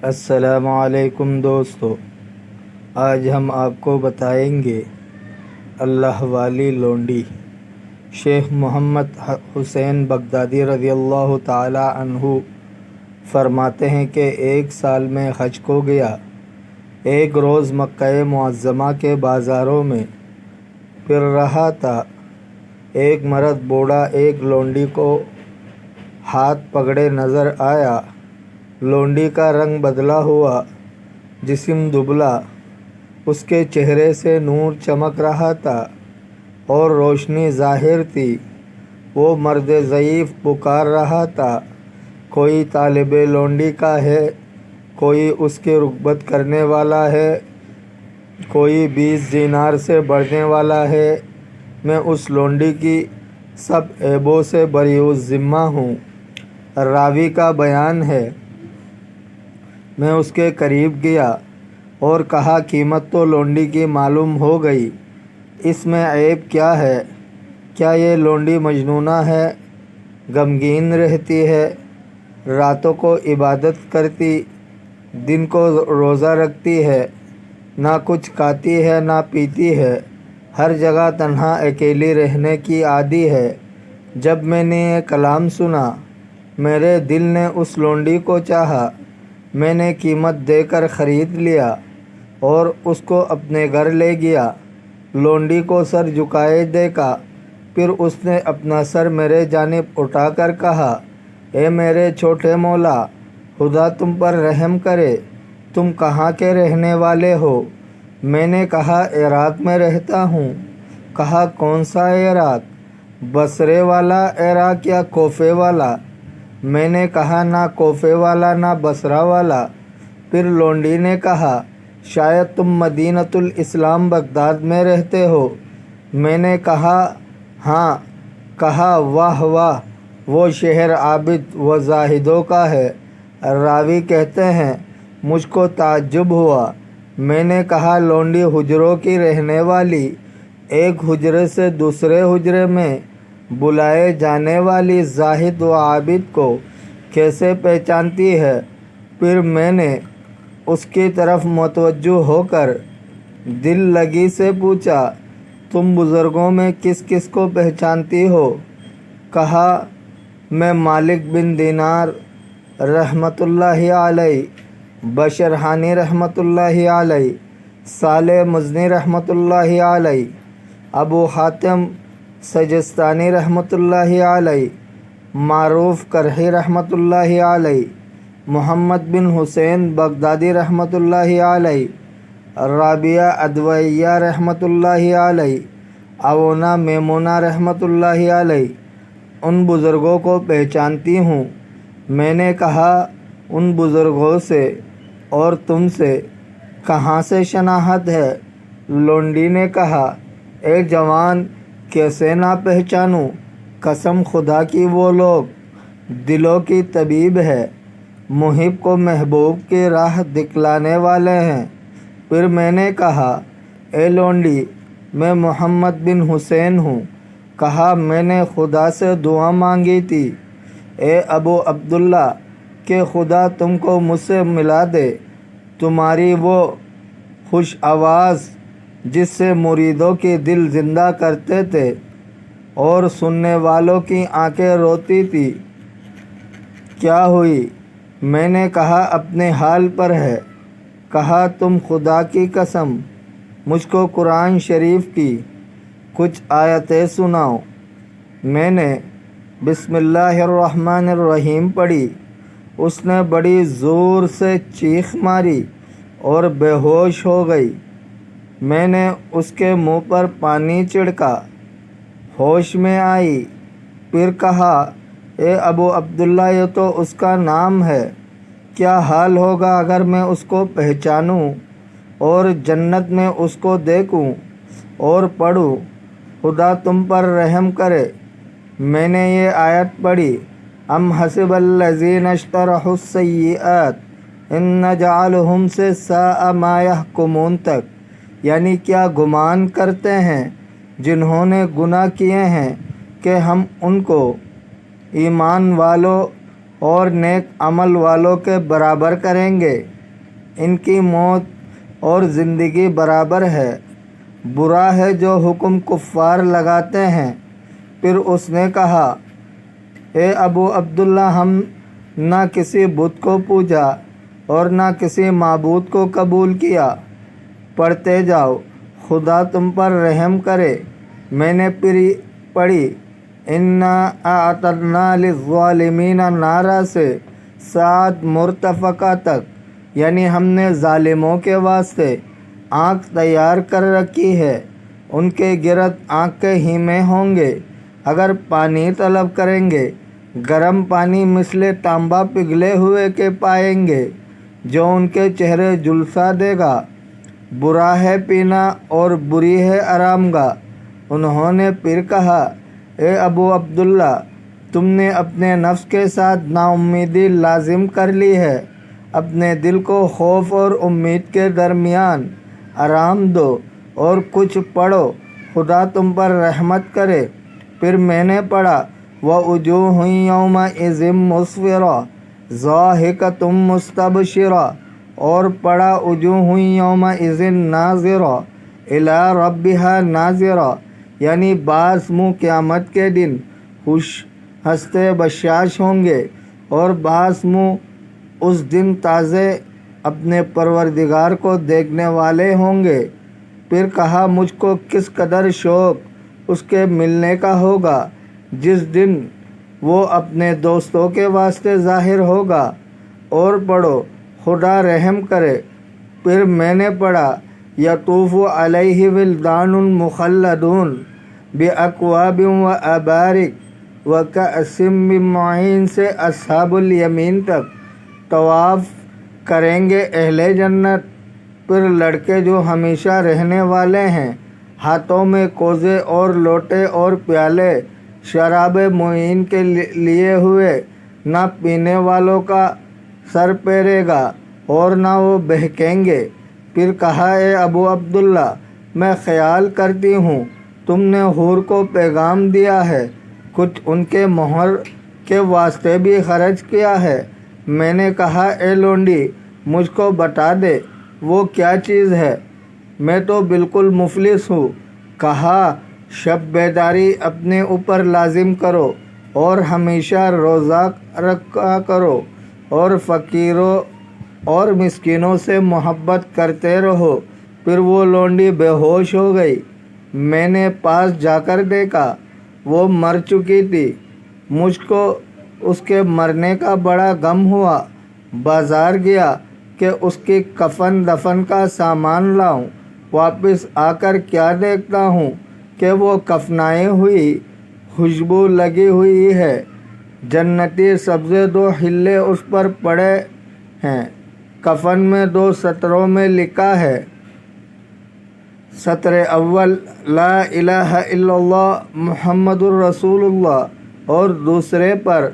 السلام علیکم دوستو، آج ہم آپ کو بتائیں گے اللہ والی لونڈی۔ شیخ محمد حسین بغدادی رضی اللہ تعالی عنہ فرماتے ہیں کہ ایک سال میں حج کو گیا۔ ایک روز مکہ معظمہ کے بازاروں میں پھر رہا تھا۔ ایک مرد بوڑھا ایک لونڈی کو ہاتھ پکڑے نظر آیا۔ لونڈی کا رنگ بدلا ہوا، جسم دبلا، اس کے چہرے سے نور چمک رہا تھا اور روشنی ظاہر تھی۔ وہ مرد ضعیف پکار رہا تھا، کوئی طالب لونڈی کا ہے، کوئی اس کی رغبت کرنے والا ہے، کوئی 20 دینار سے بڑھنے والا ہے۔ میں اس لونڈی کی سب عیبوں سے بری الذمہ ہوں۔ راوی کا بیان ہے، میں اس کے قریب گیا اور کہا قیمت تو لونڈی کی معلوم ہو گئی، اس میں عیب کیا ہے؟ کیا یہ لونڈی مجنونہ ہے؟ غمگین رہتی ہے، راتوں کو عبادت کرتی، دن کو روزہ رکھتی ہے، نہ کچھ کھاتی ہے نہ پیتی ہے، ہر جگہ تنہا اکیلی رہنے کی عادی ہے۔ جب میں نے یہ کلام سنا، میرے دل نے اس لونڈی کو چاہا۔ میں نے قیمت دے کر خرید لیا اور اس کو اپنے گھر لے گیا۔ لونڈی کو سر جھکائے دیکھا، پھر اس نے اپنا سر میرے جانب اٹھا کر کہا، اے میرے چھوٹے مولا، خدا تم پر رحم کرے، تم کہاں کے رہنے والے ہو؟ میں نے کہا عراق میں رہتا ہوں۔ کہا کون سا عراق؟ بصرے والا عراق یا کوفے والا؟ میں نے کہا نہ کوفے والا نہ بصرہ والا۔ پھر لونڈی نے کہا شاید تم مدینۃ الاسلام بغداد میں رہتے ہو۔ میں نے کہا ہاں۔ کہا واہ واہ، وہ شہر عابد و زاہدوں کا ہے۔ راوی کہتے ہیں مجھ کو تعجب ہوا۔ میں نے کہا لونڈی حجروں کی رہنے والی ایک حجرے سے دوسرے حجرے میں بلائے جانے والی زاہد و عابد کو کیسے پہچانتی ہے؟ پھر میں نے اس کی طرف متوجہ ہو کر دل لگی سے پوچھا، تم بزرگوں میں کس کس کو پہچانتی ہو؟ کہا میں مالک بن دینار رحمۃ اللہ علیہ، بشرحانی رحمۃ اللہ علیہ، صالح مزنی رحمۃ اللہ علیہ، ابو حاتم سجستانی رحمۃ اللہ علیہ، معروف کرہی رحمۃ اللہ علیہ، محمد بن حسین بغدادی رحمۃ اللہ علیہ، رابعہ ادویہ رحمۃ اللہ علیہ، اونا میمونہ رحمۃ اللہ علیہ، ان بزرگوں کو پہچانتی ہوں۔ میں نے کہا ان بزرگوں سے اور تم سے کہاں سے شناخت ہے؟ لونڈی نے کہا اے جوان، کیسے نہ پہچانوں؟ قسم خدا کی وہ لوگ دلوں کی طبیب ہے، محب کو محبوب کی راہ دکھلانے والے ہیں۔ پھر میں نے کہا اے لونڈی، میں محمد بن حسین ہوں۔ کہا میں نے خدا سے دعا مانگی تھی، اے ابو عبداللہ، کہ خدا تم کو مجھ سے ملا دے۔ تمہاری وہ خوش آواز جس سے مریدوں کے دل زندہ کرتے تھے اور سننے والوں کی آنکھیں روتی تھی، کیا ہوئی؟ میں نے کہا اپنے حال پر ہے۔ کہا تم خدا کی قسم مجھ کو قرآن شریف کی کچھ آیتیں سناؤ۔ میں نے بسم اللہ الرحمن الرحیم پڑھی۔ اس نے بڑی زور سے چیخ ماری اور بے ہوش ہو گئی۔ میں نے اس کے منہ پر پانی چھڑکا، ہوش میں آئی۔ پھر کہا اے ابو عبداللہ، یہ تو اس کا نام ہے، کیا حال ہوگا اگر میں اس کو پہچانوں اور جنت میں اس کو دیکھوں اور پڑھوں، خدا تم پر رحم کرے۔ میں نے یہ آیت پڑھی، ام حسب الذین اجترحوا السیئات ان نجعلہم سے ساء ما یحکمون تک، یعنی کیا گمان کرتے ہیں جنہوں نے گناہ کیے ہیں کہ ہم ان کو ایمان والوں اور نیک عمل والوں کے برابر کریں گے؟ ان کی موت اور زندگی برابر ہے۔ برا ہے جو حکم کفار لگاتے ہیں۔ پھر اس نے کہا، اے ابو عبداللہ، ہم نہ کسی بت کو پوجا اور نہ کسی معبود کو قبول کیا۔ پڑھتے جاؤ، خدا تم پر رحم کرے۔ میں نے پھر پڑھی، اِنَّا أَعْتَدْنَا لِلظَّالِمِينَ نارا سے 7 مرتفقہ تک، یعنی ہم نے ظالموں کے واسطے آنکھ تیار کر رکھی ہے۔ ان کے گرد آنکھیں ہی میں ہوں گے۔ اگر پانی طلب کریں گے، گرم پانی مثل تانبا پگھلے ہوئے کے پائیں گے، جو ان کے چہرے جھلسا دے گا۔ برا ہے پینا اور بری ہے آرامگاہ۔ انہوں نے پھر کہا، اے ابو عبداللہ، تم نے اپنے نفس کے ساتھ ناامیدی لازم کر لی ہے۔ اپنے دل کو خوف اور امید کے درمیان آرام دو اور کچھ پڑھو، خدا تم پر رحمت کرے۔ پھر میں نے پڑھا، وَوُجُوهٌ يَوْمَئِذٍ مُسْفِرَةٌ ضَاحِكَةٌ مُسْتَبْشِرَةٌ، اور پڑھا، وُجُوهٌ يَوْمَئِذٍ نَاظِرَةٌ إِلَىٰ رَبِّهَا نَاظِرَةٌ، یعنی بعض منہ قیامت کے دن خوش ہنستے بشاش ہوں گے اور بعض منہ اس دن تازے اپنے پروردگار کو دیکھنے والے ہوں گے۔ پھر کہا، مجھ کو کس قدر شوق اس کے ملنے کا ہوگا جس دن وہ اپنے دوستوں کے واسطے ظاہر ہوگا۔ اور پڑھو، خدا رحم کرے۔ پھر میں نے پڑھا، یطوف علیہ ولدان مخلدون بأکواب وأبارک وکأس من معین سے اصحاب الیمین تک طواف کریں گے اہل جنت۔ پھر لڑکے جو ہمیشہ رہنے والے ہیں، ہاتھوں میں کوزے اور لوٹے اور پیالے شراب معین کے لیے ہوئے، نہ پینے والوں کا سر پھیرے گا اور نہ وہ بہکیں گے۔ پھر کہا، اے ابو عبداللہ، میں خیال کرتی ہوں تم نے حور کو پیغام دیا ہے، کچھ ان کے مہر کے واسطے بھی خرچ کیا ہے۔ میں نے کہا، اے لونڈی، مجھ کو بتا دے وہ کیا چیز ہے، میں تو بالکل مفلس ہوں۔ کہا، شب بیداری اپنے اوپر لازم کرو اور ہمیشہ روزہ رکھا کرو اور فقیروں اور مسکینوں سے محبت کرتے رہو۔ پھر وہ لونڈی بے ہوش ہو گئی۔ میں نے پاس جا کر دیکھا، وہ مر چکی تھی۔ مجھ کو اس کے مرنے کا بڑا غم ہوا۔ بازار گیا کہ اس کی کفن دفن کا سامان لاؤں۔ واپس آ کر کیا دیکھتا ہوں کہ وہ کفنائی ہوئی، خوشبو لگی ہوئی ہے، جنتی سبزے 2 حلے اس پر پڑے ہیں۔ کفن میں 2 سطروں میں لکھا ہے، سطر اول لا الہ الا اللہ محمد الرسول اللہ، اور دوسرے پر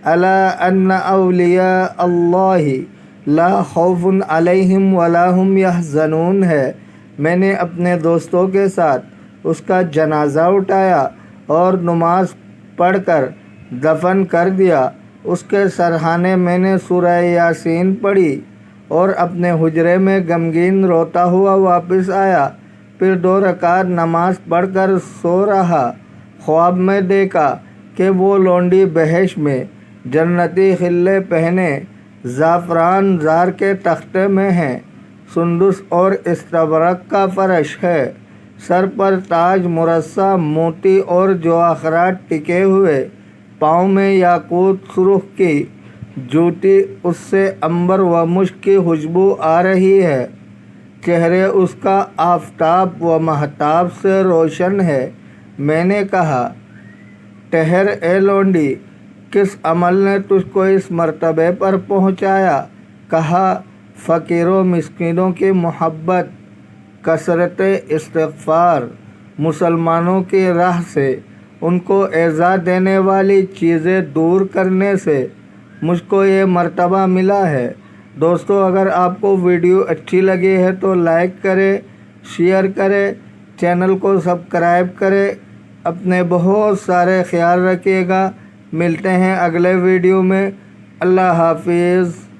الا ان اولیاء اللہ لا خوف علیہم ولا هم یحزنون ہے۔ میں نے اپنے دوستوں کے ساتھ اس کا جنازہ اٹھایا اور نماز پڑھ کر دفن کر دیا۔ اس کے سرہانے میں نے سورہ یاسین پڑھی اور اپنے حجرے میں غمگین روتا ہوا واپس آیا۔ پھر 2 رکعت نماز پڑھ کر سو رہا۔ خواب میں دیکھا کہ وہ لونڈی بہشت میں جنتی خلے پہنے زعفران زار کے تختے میں ہے، سندس اور استبرق کا فرش ہے، سر پر تاج مرصع موتی اور جواہرات ٹکے ہوئے، پاؤں میں یاقوت سرخ کی جوتی، اس سے عنبر و مشک کی خوشبو آ رہی ہے، چہرے اس کا آفتاب و مہتاب سے روشن ہے۔ میں نے کہا، ٹھہر اے لونڈی، کس عمل نے تجھ کو اس مرتبے پر پہنچایا؟ کہا، فقیروں مسکینوں کی محبت، کثرت استغفار، مسلمانوں کی راہ سے ان کو ایذا دینے والی چیزیں دور کرنے سے مجھ کو یہ مرتبہ ملا ہے۔ دوستو، اگر آپ کو ویڈیو اچھی لگی ہے تو لائک کرے، شیئر کرے، چینل کو سبسکرائب کرے۔ اپنے بہت سارے خیال رکھیے گا۔ ملتے ہیں اگلے ویڈیو میں۔ اللہ حافظ۔